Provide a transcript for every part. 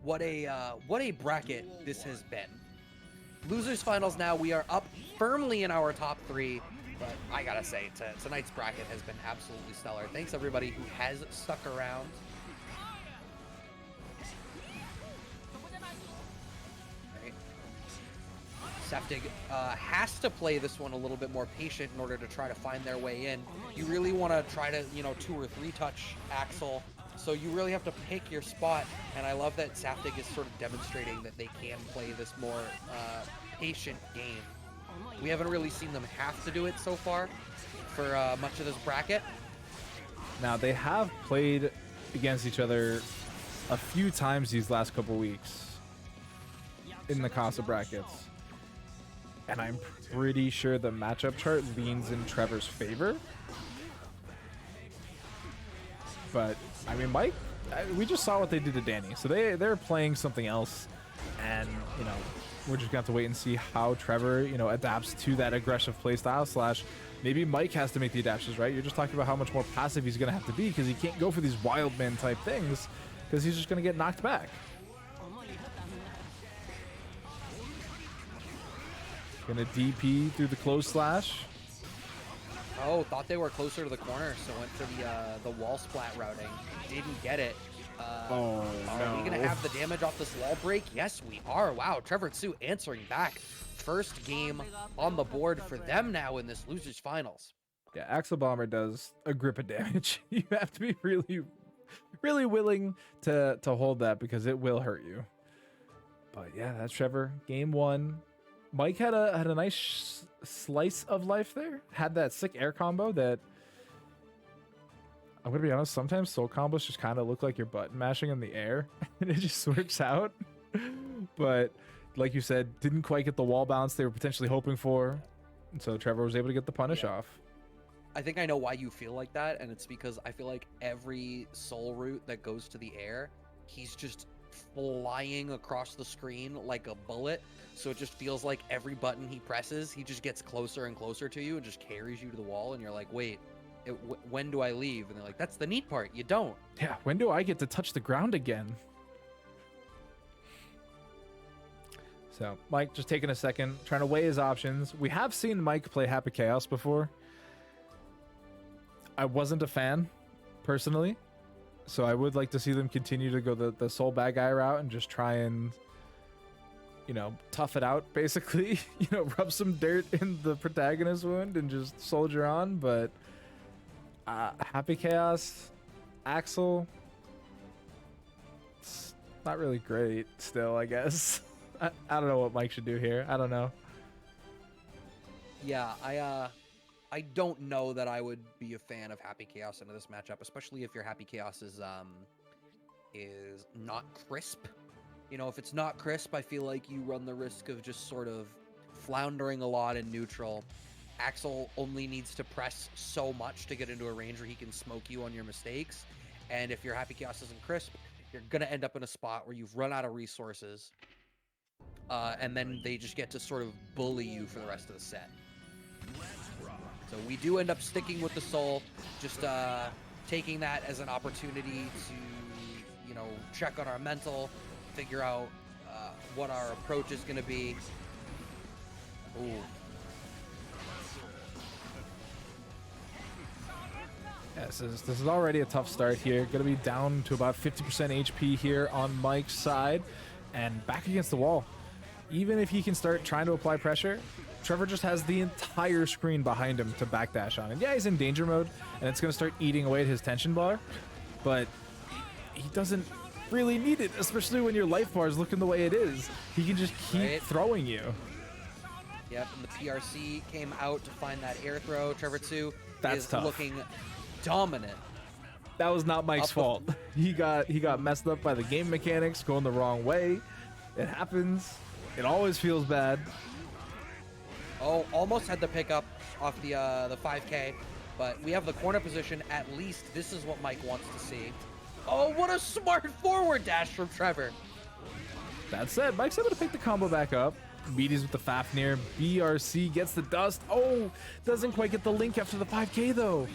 What a bracket this has been. Losers finals now. We are up firmly in our top 3, but I gotta say, tonight's bracket has been absolutely stellar. Thanks everybody who has stuck around. Right. Saftig has to play this one a little bit more patient in order to try to find their way in. You really want to try to, 2 or 3 touch Axel. So you really have to pick your spot, and I love that Saftig is sort of demonstrating that they can play this more patient game. We haven't really seen them have to do it so far for much of this bracket. Now, they have played against each other a few times these last couple weeks in the Casa brackets, and I'm pretty sure the matchup chart leans in Trevor's favor. But I mean, Mike, we just saw what they did to Danny, so they're playing something else, and we're just gonna have to wait and see how Trevor adapts to that aggressive playstyle. Slash, maybe Mike has to make the adaptations, right? You're just talking about how much more passive he's gonna have to be because he can't go for these wild man type things because he's just gonna get knocked back. Gonna DP through the close slash. Oh, thought they were closer to the corner, so went for the wall splat routing. Didn't get it. Oh, no. Are we going to have the damage off this wall break? Yes, we are. Wow, Trevor Tsu answering back. First game on the board for them now in this losers finals. Yeah, Axel Bomber does a grip of damage. You have to be really, really willing to hold that because it will hurt you. But yeah, that's Trevor. Game 1. Mike had a nice slice of life there. Had that sick air combo that, I'm gonna be honest, sometimes soul combos just kind of look like you're button mashing in the air and it just works out. But like you said, didn't quite get the wall bounce they were potentially hoping for. And so Trevor was able to get the punish off. I think I know why you feel like that, and it's because I feel like every soul route that goes to the air, he's just flying across the screen like a bullet, so it just feels like every button he presses, he just gets closer and closer to you and just carries you to the wall, and you're like, wait, when do I leave? And they're like, that's the neat part, you don't. Yeah, when do I get to touch the ground again? So Mike just taking a second, trying to weigh his options. We have seen Mike play Happy Chaos before. I wasn't a fan, personally. So I would like to see them continue to go the soul bad guy route and just try and, tough it out, basically. Rub some dirt in the protagonist wound and just soldier on. But Happy Chaos, Axel, it's not really great still, I guess. I don't know what Mike should do here. I don't know. Yeah, I don't know that I would be a fan of Happy Chaos into this matchup, especially if your Happy Chaos is not crisp. If it's not crisp, I feel like you run the risk of just sort of floundering a lot in neutral. Axel only needs to press so much to get into a range where he can smoke you on your mistakes. And if your Happy Chaos isn't crisp, you're going to end up in a spot where you've run out of resources. And then they just get to sort of bully you for the rest of the set. So we do end up sticking with the soul, just taking that as an opportunity to, check on our mental, figure out what our approach is going to be. Ooh. Yes, this is already a tough start here. Going to be down to about 50% HP here on Mike's side and back against the wall. Even if he can start trying to apply pressure, Trevor just has the entire screen behind him to backdash on. And yeah, he's in danger mode, and it's going to start eating away at his tension bar, but he doesn't really need it, especially when your life bar is looking the way it is. He can just keep throwing you. Yep, and the PRC came out to find that air throw. Trevor Tsu is tough. Looking dominant. That was not Mike's fault. He got messed up by the game mechanics going the wrong way. It happens. It always feels bad. Oh, almost had the pickup off the 5K, but we have the corner position at least. This is what Mike wants to see. Oh, what a smart forward dash from Trevor. That said, Mike's able to pick the combo back up. Meaties with the Fafnir. BRC gets the dust. Oh, doesn't quite get the link after the 5K, though.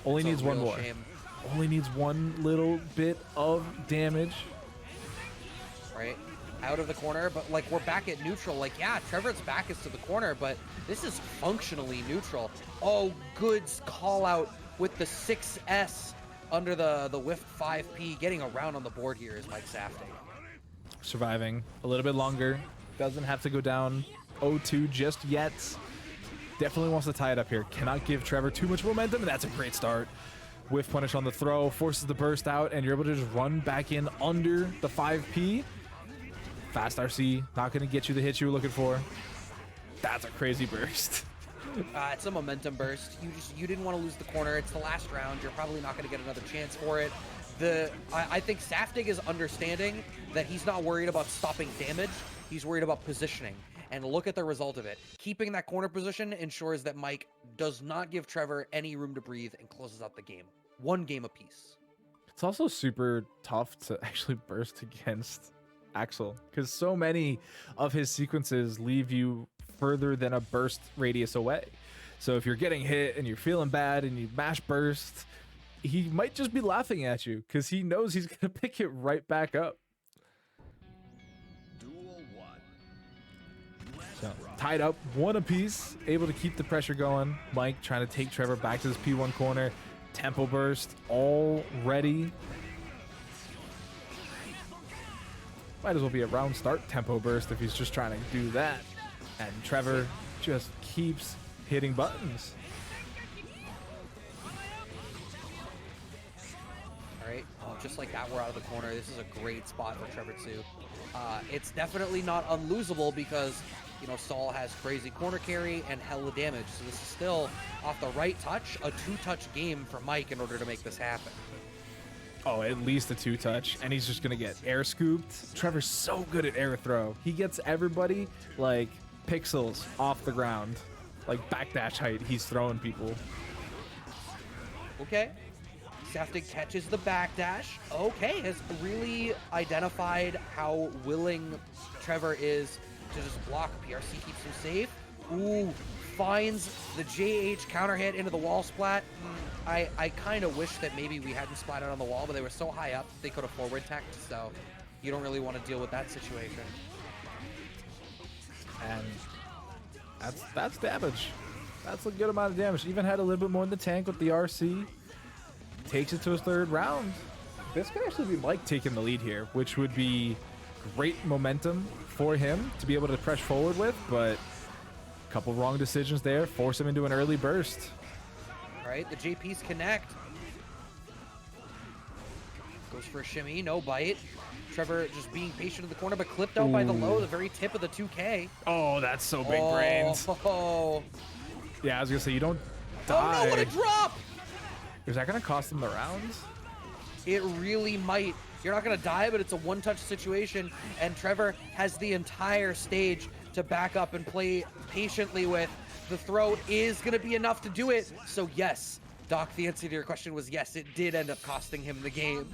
Only needs one more. Shame. Only needs one little bit of damage. right? Out of the corner, but like we're back at neutral. Like, yeah, Trevor's back is to the corner, but this is functionally neutral. Oh, Goods call out with the 6S under the whiff 5P. Getting around on the board here is Mike Saftig. Surviving a little bit longer. Doesn't have to go down 0-2 just yet. Definitely wants to tie it up here. Cannot give Trevor too much momentum, and that's a great start. Whiff punish on the throw, forces the burst out, and you're able to just run back in under the 5P. Fast RC, not going to get you the hit you were looking for. That's a crazy burst. It's a momentum burst. You didn't want to lose the corner. It's the last round. You're probably not going to get another chance for it. I think Saftig is understanding that he's not worried about stopping damage. He's worried about positioning. And look at the result of it. Keeping that corner position ensures that Mike does not give Trevor any room to breathe and closes out the game. One game apiece. It's also super tough to actually burst against Axel, because so many of his sequences leave you further than a burst radius away. So if you're getting hit and you're feeling bad and you mash burst, he might just be laughing at you because he knows he's going to pick it right back up. So tied up, one apiece, able to keep the pressure going. Mike trying to take Trevor back to this P1 corner. Tempo burst all ready. Might as well be a round start tempo burst if he's just trying to do that. And Trevor just keeps hitting buttons. All right, just like that, we're out of the corner. This is a great spot for Trevor too. It's definitely not unlosable because, you know, Saul has crazy corner carry and hella damage. So this is still, off the right touch, a 2-touch game for Mike in order to make this happen. Oh, at least a 2-touch, and he's just gonna get air scooped. Trevor's so good at air throw. He gets everybody like pixels off the ground, like backdash height. He's throwing people. Okay. Saftig catches the backdash. Okay, has really identified how willing Trevor is to just block. PRC keeps him safe. Ooh, finds the JH counter hit into the wall splat. I kind of wish that maybe we hadn't splatted on the wall, but they were so high up they could have forward teched, so you don't really want to deal with that situation. And that's damage. That's a good amount of damage. Even had a little bit more in the tank with the RC. Takes it to his third round. This could actually be Mike taking the lead here, which would be great momentum for him to be able to press forward with, but a couple wrong decisions there force him into an early burst. All right, the JPs connect. Goes for a shimmy, no bite. Trevor just being patient in the corner, but clipped out by the low, the very tip of the 2K. Oh, that's so big brains. Oh. Yeah, I was gonna say, you don't die. Oh no, what a drop! Is that gonna cost him the rounds? It really might. You're not gonna die, but it's a one-touch situation, and Trevor has the entire stage to back up and play patiently with. The throw is gonna be enough to do it. So yes, Doc, the answer to your question was yes, it did end up costing him the game.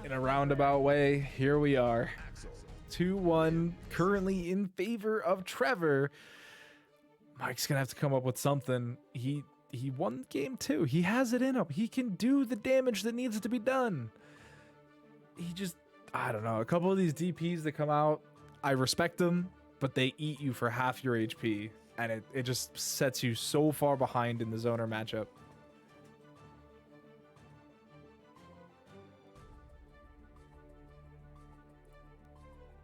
In a roundabout way, here we are. 2-1, currently in favor of Trevor. Mike's gonna have to come up with something. He won game 2. He has it in him. He can do the damage that needs to be done. He just, I don't know, a couple of these DPs that come out, I respect them, but they eat you for half your HP, and it just sets you so far behind in the zoner matchup.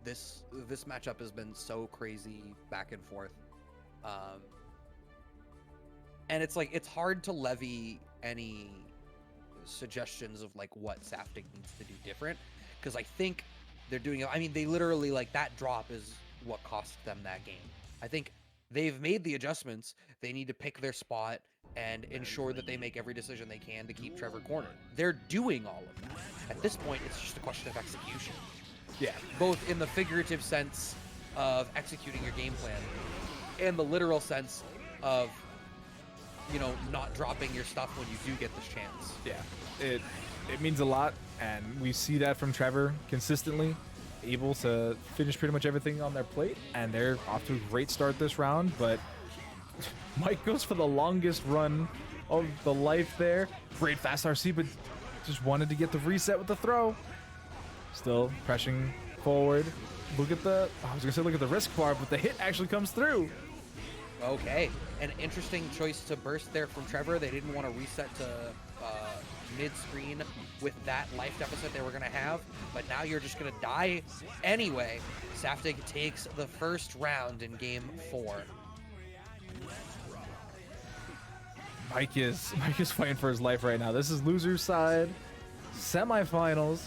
This matchup has been so crazy back and forth. And it's like, it's hard to levy any suggestions of like what Saftig needs to do different, because I think they're doing, I mean, they literally, like, that drop is what cost them that game. I think they've made the adjustments. They need to pick their spot and ensure that they make every decision they can to keep Trevor cornered. They're doing all of that. At this point, it's just a question of execution. Yeah. Both in the figurative sense of executing your game plan and the literal sense of, you know, not dropping your stuff when you do get this chance. Yeah, it means a lot, and we see that from Trevor consistently, able to finish pretty much everything on their plate, and they're off to a great start this round, but Mike goes for the longest run of the life there. Great fast RC, but just wanted to get the reset with the throw. Still pressing forward. Look at the, I was gonna say look at the risk bar, but the hit actually comes through. Okay, an interesting choice to burst there from Trevor. They didn't want to reset to mid-screen with that life deficit they were going to have, but now you're just going to die anyway. Saftig takes the first round in game 4. Mike is fighting for his life right now. This is loser's side, semifinals.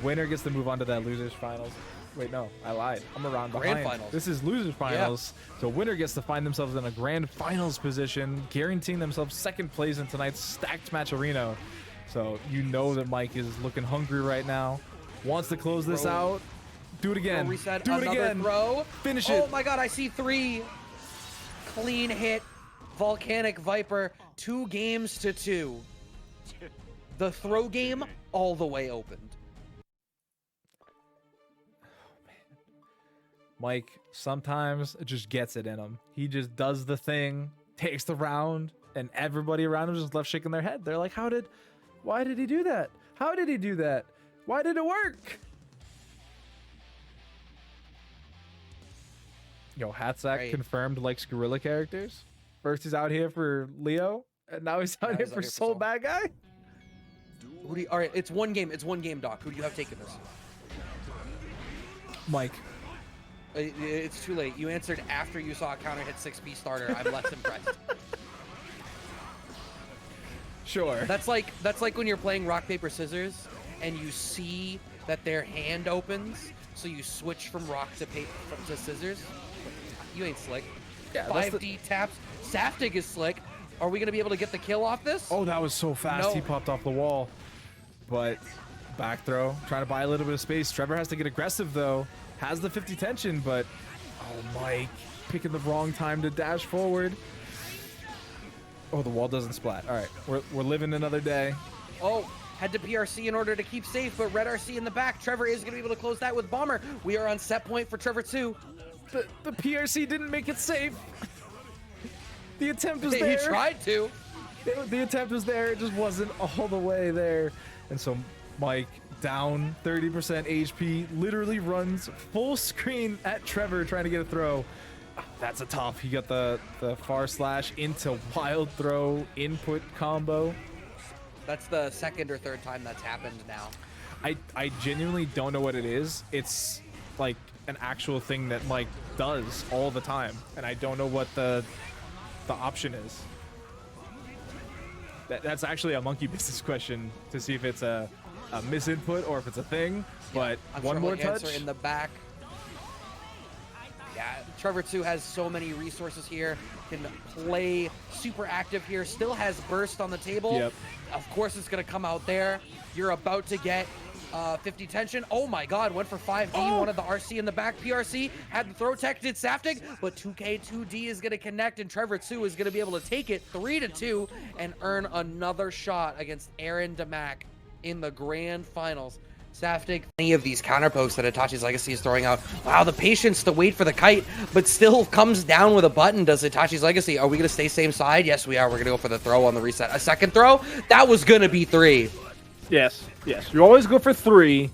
Winner gets to move on to that loser's finals. Wait, no, I lied. I'm around behind. Grand finals. This is loser's finals. Yeah. So winner gets to find themselves in a grand finals position, guaranteeing themselves second place in tonight's stacked match arena. So you know that Mike is looking hungry right now. Wants to close this out. Do it again. Reset, do it again. Throw. Finish it. Oh my god, I see 3. Clean hit. Volcanic Viper. 2 games to 2. The throw game all the way opened. Mike sometimes just gets it in him. He just does the thing, takes the round, and everybody around him just left shaking their head. They're like, why did he do that? How did he do that? Why did it work? Yo, Hatsack confirmed likes gorilla characters. First he's out here for Leo, and now he's out here for Soul Badguy. All right, it's one game, Doc. Who do you have taking this? Mike. It's too late. You answered after you saw a counter hit 6B starter. I'm less impressed. Sure. That's like when you're playing rock paper scissors and you see that their hand opens, so you switch from rock to scissors. You ain't slick. Yeah, 5D taps. Saftig is slick. Are we gonna be able to get the kill off this? Oh, that was so fast. No. He popped off the wall. But back throw, trying to buy a little bit of space. Trevor has to get aggressive though. Has the 50 tension, but oh, Mike picking the wrong time to dash forward. Oh, the wall doesn't splat. All right, we're living another day. Oh, had to PRC in order to keep safe, but Red RC in the back. Trevor is going to be able to close that with Bomber. We are on set point for Trevor 2. The PRC didn't make it safe. The attempt was there. He tried to. The attempt was there. It just wasn't all the way there. And so Mike, down 30% HP, literally runs full screen at Trevor trying to get a throw. That's a tough. He got the far slash into wild throw input combo. That's the second or third time that's happened now. I genuinely don't know what it is. It's like an actual thing that Mike does all the time, and I don't know what the option is. That's actually a monkey business question to see if it's a misinput or if it's a thing. But one more touch in the back. Yeah, Trevor 2 has so many resources here. Can play super active here. Still has burst on the table. Yep. Of course, it's going to come out there. You're about to get 50 tension. Oh my god, went for 5D. Oh. Wanted the RC in the back. PRC had the throw tech, did Saftig, but 2K2D is going to connect, and Trevor 2 is going to be able to take it 3-2 and earn another shot against Aaron Damac in the grand finals. Saftig, any of these counter pokes that Itachi's Legacy is throwing out. Wow, the patience to wait for the kite, but still comes down with a button, does Itachi's Legacy. Are we going to stay same side? Yes, we are. We're going to go for the throw on the reset. A second throw? That was going to be 3. Yes. You always go for 3.